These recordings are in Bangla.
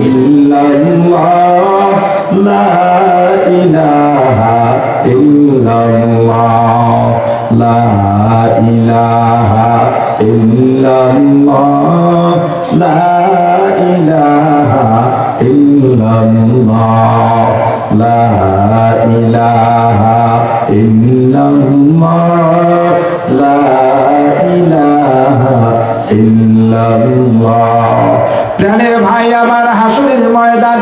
ইল্লাল্লাহ লা ইলাহা ইল্লাল্লাহ লা ইলাহা ইল্লাল্লাহ লা ইলাহা ইল্লাল্লাহ লা ইলাহা ইল্লাল্লাহ লা ইলাহা ইল্লাল্লাহ। প্রাণের ভাই আমার, হাসরের ময়দান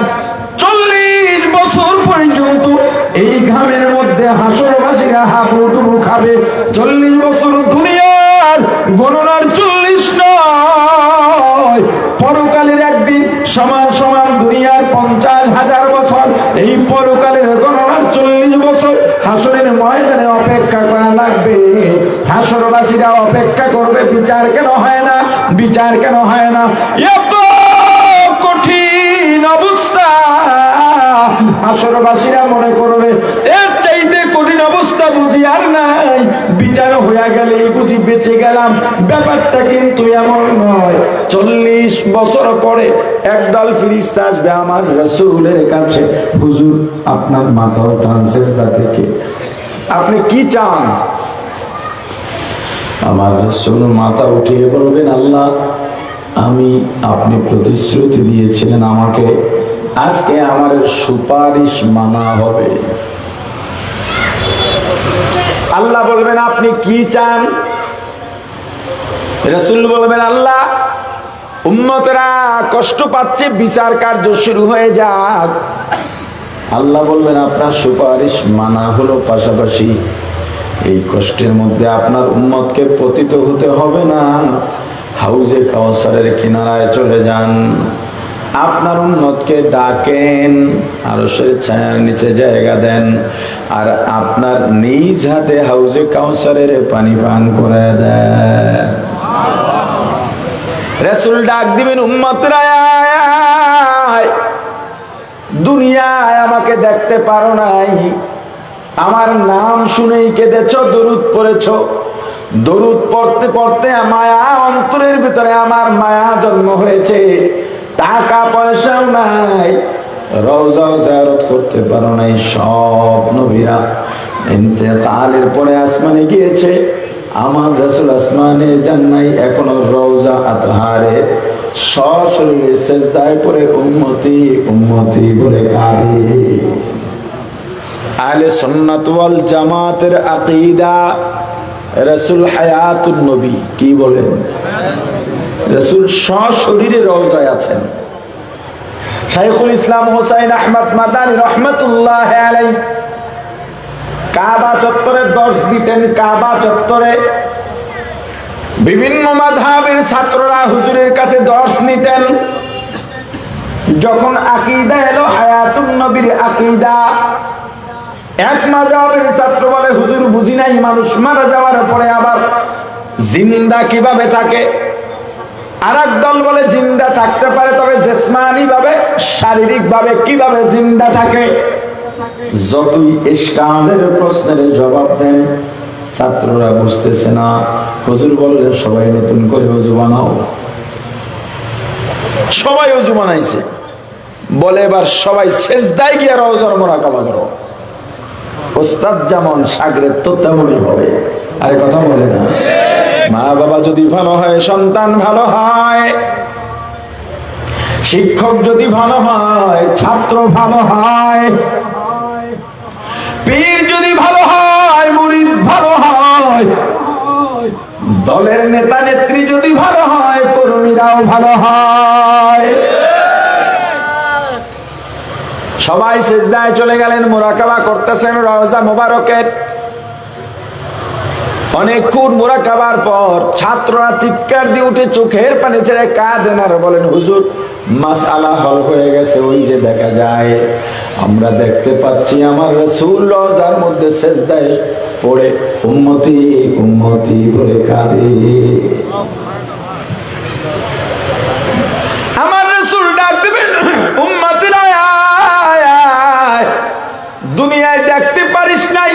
40 বছর পর্যন্ত এই ঘামের মধ্যে হাসরবাসীরা হাবুডুবু খাবে। 40 বছর দুনিয়ার গণনার 40 নয়, পরকালের একদিন সমান সমান দুনিয়ার 50,000 বছর। এই পরকালের গণনার 40 বছর হাসরের ময়দানে অপেক্ষা করা লাগবে। হাসরবাসীরা অপেক্ষা করবে। বিচার কেন হয় না? বিচার কেন হয় না? এত কঠিন অবস্থা। হাসরবাসীরা মনে করবে এর চাইতে কঠিন অবস্থা বুঝি আর নাই, বিচার হয়ে গেলে বুঝি বেঁচে গেলাম। ব্যাপারটা কিন্তু এমন নয়। 40 বছর পরে একদল ফেরেশতা আসবে আমার রাসূলের কাছে, হুজুর আপনার মাথা ওঠান সিজদা থেকে, আপনি কি চান? আমার রাসূল মাথা উঠিয়ে বলবেন, আল্লাহ আমি, আপনি প্রতিশ্রুতি দিয়েছিলেন আমাকে, আজকে আমার সুপারিশ মানা হবে। আল্লাহ বলবেন আপনি কি চান? রাসূল বলবেন, আল্লাহ উম্মতরা কষ্ট পাচ্ছে, বিচার কার্য শুরু হয়ে যাক। আল্লাহ বলবেন আপনার সুপারিশ মানা হলো, পাশাপাশি এই কষ্টের মধ্যে আপনার উম্মতকে পতিত হতে হবে না, হাউজে কাউসারের কিনারায় চলে যান, আপনার উম্মতকে ডাকেন, আরশের ছায়ার নিচে জায়গা দেন, আর আপনার নিজ হাতে হাউজে কাউসারের পানি পান করে দেন। রাসূল ডাক দিবেন, উম্মতরা দুনিয়ায় আমাকে দেখতে পারো নাই, আমার নাম শুনেই কেঁদেছো, দরুদ পড়েছো, দরুদ পড়তে পড়তে মায়া অন্তরের ভিতরে আমার মায়া জন্ম হয়েছে, টাকা পয়সাও নাই, রওজা জিয়ারত করতে পারো নাই। সব নবীরা ইন্তেকালের পরে আসমানে গিয়েছে, আমার রাসূল আসমানে যান নাই, এখনো রওজা আতহারে সশরীরে সিজদায় পড়ে উম্মতি উম্মতি বলে কাঁদে। আহলে সুন্নাত ওয়াল জামাতের আকীদা, রাসূল হায়াতুন নবী, কি বলেন? রাসূল সশরীরে রওজায় আছেন। শাইখুল ইসলাম হুসাইন আহমদ মাদানী রহমাতুল্লাহ আলাইহি কাবা চত্বরে দর্শ দিতেন। কাবা চত্বরে বিভিন্ন মাযহাবের ছাত্ররা হুজুরের কাছে দর্শ নিতেন। যখন আকীদা এলো হায়াতুন নবীর আকীদা, এক মাযহাবের ছাত্র বলে হুজুর বুঝি নাই, মানুষ মারা যাওয়ার পরে আবার জিন্দা কিভাবে থাকে। আরেক দল বলে জিন্দা থাকতে পারে, তবে জিসমানি ভাবে, শারীরিক ভাবে কিভাবে জিন্দা থাকে। যতই ইশকালের প্রশ্নের জবাব দেন, ছাত্ররা বুঝতেছে না। হুজুর বললেন সবাই নতুন করে ওযু বানাও। সবাই ওযু বানাইছে, বলে এবার সবাই সিজদায় গিয়ে রওজার মুরাকাবা করো। ওস্তাদ যেমন শাগরেদ তো তেমনই হবে। আরে কথা বলে না? মা বাবা যদি ভালো হয়, সন্তান ভালো হয়, শিক্ষক যদি ভালো হয়, ছাত্র ভালো হয়, পীর যদি ভালো হয়, মুরিদ ভালো হয়, দলের নেতা নেত্রী যদি ভালো হয়, কর্মীরাও ভালো হয়। সবাই সিজদায় চলে গেলেন, মুরাকাবা করতেছেন রওজা মোবারকের। অনেকক্ষণ মুরাকাবার পর ছাত্ররা চিৎকার দিয়ে উঠে চোখের পানি ছেড়ে কাঁদেন আর বলেন, হুজুর মাসআলা হল হয়ে গেছে। ওই যে দেখা যায়, আমরা দেখতে পাচ্ছি আমার রাসূল রওজার মধ্যে সিজদায় পড়ে উম্মতি উম্মতি বলে কাঁদে। আমার রাসূল ডাক দিবেন, উম্মতিরা দুনিয়ায় দেখতে পারিস নাই,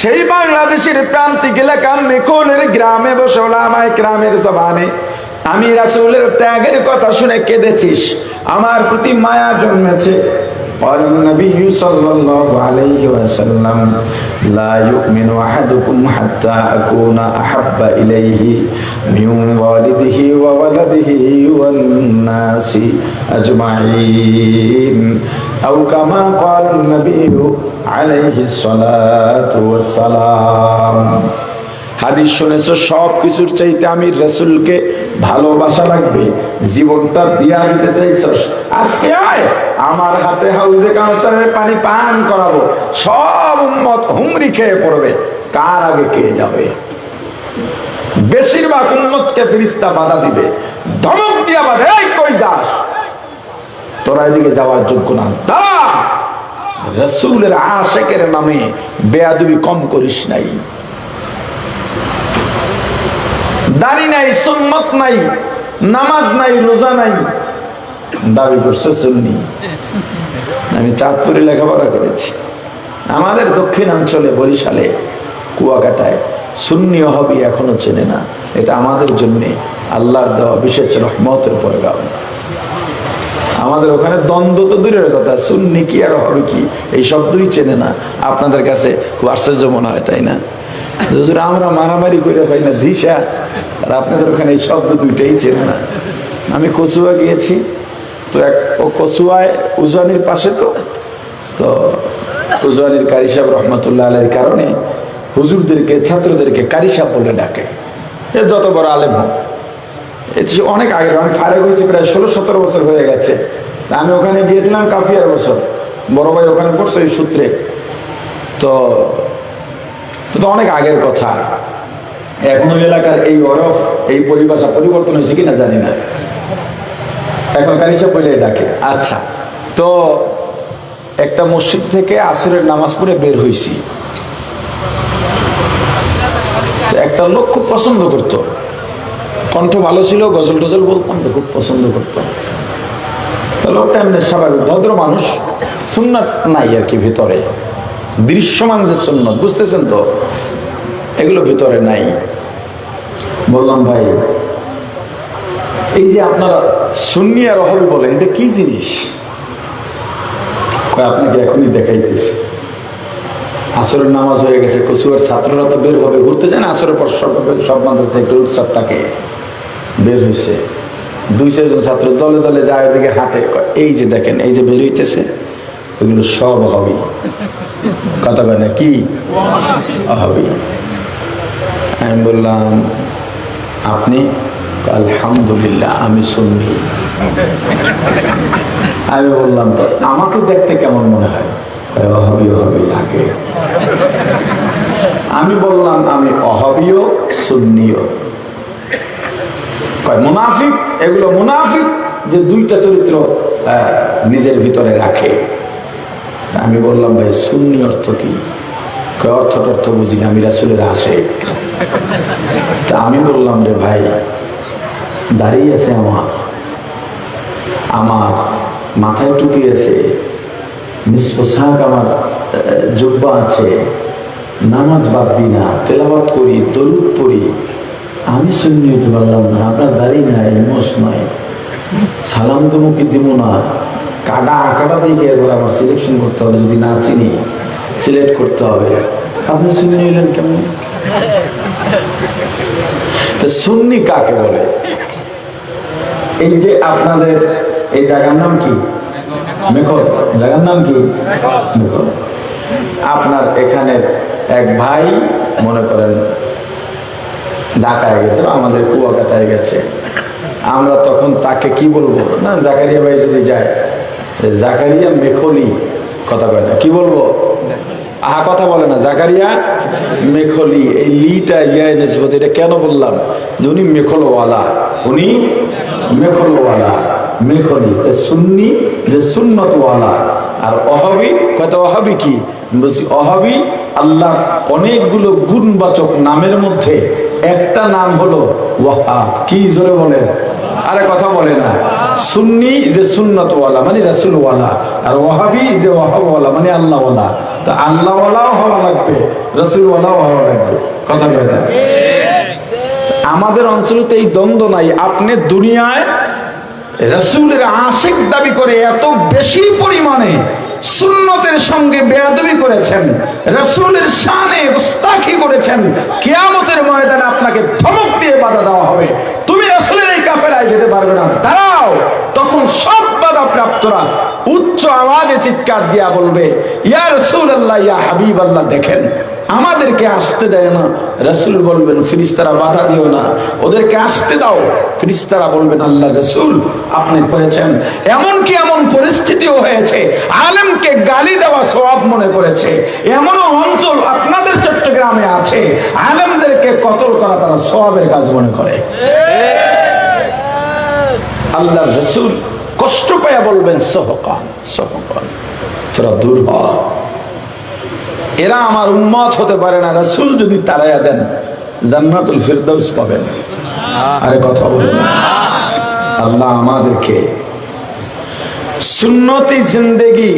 সেই বাংলাদেশের প্রান্তিক এলাকা মেকনের গ্রামে বসে ওলামায়ে কেরামের জবানে আমি রাসূলের ত্যাগের কথা শুনে কেঁদেছিস, আমার প্রতি মায়া জন্মেছে। قال النبي صلى الله عليه وسلم لا يؤمن أحدكم حتى أكون أحب إليه من والده وولده والناس أجمعين أو كما قال النبي عليه الصلاة والسلام। হাদিস শুনেছো, সব কিছুর চাইতে আমি রাসূলকে ভালোবাসা লাগবে, জীবনটা দিয়া দিতে চাইছস, আজকে আয় আমার হাতে হাউজে কাউসারের পানি পান করাবো, সব উম্মত হুমরি খেয়ে পড়বে, কার আগে কে যাবে? বেশিরভাগ উম্মতকে ফেরেশতা বাধা দিবে, ধমক দিয়া বাধা, এই কই যাস, তোরা এদিকে যাওয়ার যোগ্য না, দাঁড়া। রাসূলের আশিকের নামে বেয়াদবি কম করিস নাই। দাড়ি নাই, সুন্নত নাই, নামাজ নাই, রোজা নাই, দাবি করছে সুন্নি। আমি চাঁদপুরে লেখাপড়া করেছি, আমাদের দক্ষিণাঞ্চলে বরিশালে কুয়াকাটায় সুন্নি ওয়াহাবি এখনো চেনে না। এটা আমাদের জন্য আল্লাহর দেওয়া বিশেষ রহমতের পয়গাম। আমাদের ওখানে দ্বন্দ্ব তো দূরের কথা, সুন্নি কি আর ওয়াহাবি কি এই শব্দই চেনে না। আপনাদের কাছে খুব আশ্চর্য মনে হয়, তাই না? আমরা মারামারি করে পাই না দিশা, আর আপনাদের ওখানে এই শব্দ দুইটাই চেনে না। আমি কচুয়া গিয়েছি, তো ও কচুয়ায় উজওয়ানির পাশে, তো উজওয়ানির কারি সাহেব রহমতুল্লাহ আলাইহির কারণে হুজুরদেরকে, ছাত্রদেরকে কারি সাহেব বলে ডাকে। এ যত বড় আলেম হোক, অনেক আগে, আমি ফারেক হয়েছি প্রায় 16-17 বছর হয়ে গেছে। আমি ওখানে গিয়েছিলাম কাফিয়ার বছর, বড় ভাই ওখানে পড়ছে এই সূত্রে। তো অনেক আগের কথা। এখনো এলাকার এই অরফ, এই পরিভাষা পরিবর্তন হয়েছে কিনা জানি না, এখন কারিশা বলে ডাকে। আচ্ছা, তো একটা মসজিদ থেকে আসরের নামাজ পড়ে বের হয়েছি, একটা লোক খুব পছন্দ করতো, কণ্ঠ ভালো ছিল, গজল টজল বলতাম তো, খুব পছন্দ করতো। তো লোকটা এমনি স্বাভাবিক ভদ্র মানুষ, সুন্নাত নাই আর কি ভিতরে, দৃশ্যমান যে সুন্নত, বুঝতেছেন তো, এগুলো ভিতরে নাই। বললাম ভাই, এই যে আপনারা সুন্নি আর ওয়াহাবি বলেন, এটা কি জিনিস? আপনাকে এখনই দেখাইতেছি। আসরের নামাজ হয়ে গেছে, কচুয়ার ছাত্ররা তো বের হবে, ঘুরতে যায় না আসরের পর, সব মাদ্রাসা একটু উৎসবটাকে বের হয়েছে। 2-4 জন ছাত্র দলে দলে যায়, ওদিকে হাঁটে, এই যে দেখেন, এই যে বের হইতেছে, এগুলো সব ওয়াহাবি। কথা বলে না কি ওয়াহাবি? আমি বললাম আপনি? আলহামদুলিল্লাহ আমি সুন্নি। আমি বললাম তো আমাকে দেখতে কেমন মনে হয়? ওয়াহাবি ওয়াহাবি লাগে। আমি বললাম আমি ওয়াহাবিও সুন্নিও। মুনাফিক, এগুলো মুনাফিক যে দুইটা চরিত্র নিজের ভিতরে রাখে। আমি বললাম ভাই সুন্নি অর্থ কি? অর্থ বুঝি না, আমি রাসূলের আশিক। তা আমি বললাম রে ভাই, দাঁড়িয়ে আছে আমার মাথায় টুপি আছে, নিজ পোশাক আমার জুব্বা আছে, নামাজ বাদ দিই না, তেলাওয়াত করি, দরুদ পড়ি, আমি সুন্নি হতে পারলাম না? আপনার দাড়ি নাই, মোশ নাই, সালাম দেবো কি দিব না, আঁকাটা দেখে এরপর আমার সিলেকশন করতে হবে, যদি না চিনি সিলেক্ট করতে হবে। আপনি সুন্নি হইলেন কেমন? সুন্নি কাকে বলে? এই যে আপনাদের এই জায়গার নাম কি? মেখল। জায়গার নাম কি? মেখল। আপনার এখানে এক ভাই মনে করেন ঢাকায় গেছে বা আমাদের কুয়াকাটায় গেছে, আমরা তখন তাকে কি বলবো? না জাকারিয়া ভাই যদি যায়, জাকারিয়া মেখলি, কথা বলে না, কি বলবো? কথা বলে না, জাকারিয়া মেখলি। এই লিটা ইয়ায় নিসবত, এটা কেন বললাম? যে উনি মেখলওয়ালা, উনি মেখলওয়ালা, মেখলি। সুন্নি যে সুন্নতওয়ালা, আর ওয়াহাবি কত? ওয়াহাবি কি বলছি? ওয়াহাবি আল্লাহ অনেকগুলো গুণবাচক নামের মধ্যে একটা নাম হলো ওয়াহাব। কি জোরে বলেন? আরে কথা বলে না। সুন্নি যে সুন্নতওয়ালা মানে রাসূলওয়ালা, আর ওয়াহাবি যে ওয়াহাবওয়ালা মানে আল্লাহওয়ালা। তো আল্লাহওয়ালাও হওয়া লাগবে, রাসূলওয়ালাও হওয়া লাগবে, কথা বলে না। আমাদের অঞ্চলে তো এই দ্বন্দ্ব নাই। আপনি দুনিয়ায় রাসূলের আশিক দাবি করে এত বেশি পরিমাণে সুন্নতের সঙ্গে বেয়াদবি করেছেন, রাসূলের শানে গুস্তাখি করেছেন, কিয়ামতের ময়দানে আপনাকে ধমক দিয়ে বাধা দেওয়া হবে, তুমি রাসূলের এই কাফেলায় যেতে পারবে না, দাঁড়াও। তখন সব বাধা প্রাপ্তরা উচ্চ আওয়াজে চিৎকার দিয়া বলবে, ইয়া রাসূলুল্লাহ, ইয়া হাবিবাল্লাহ, দেখেন আমাদেরকে আসতে দেয় না। রাসূল বলবেন, ফেরেশতারা বাধা দিও না, ওদেরকে আসতে দাও। ফেরেশতারা বলবেন, আল্লাহ রাসূল আপনি করেছেন। এমনকি এমন পরিস্থিতিও হয়েছে আলেমকে গালি দেওয়া সওয়াব মনে করেছে। এমনও অঞ্চল আপনাদের চট্টগ্রামে আছে, আলেমদেরকে কতল করা তারা সওয়াবের কাজ মনে করে। আল্লাহ রাসূল কষ্ট পায়া বলবেন, সহকান সহকান, তোরা দূর হ, এরা আমার উম্মত হতে পারে না। রাসূল যদি তাড়াইয়া দেন জান্নাতুল ফিরদাউস পাবেন। আরে কথা বলুন। আল্লাহ আমাদেরকে সুন্নতি জিন্দেগি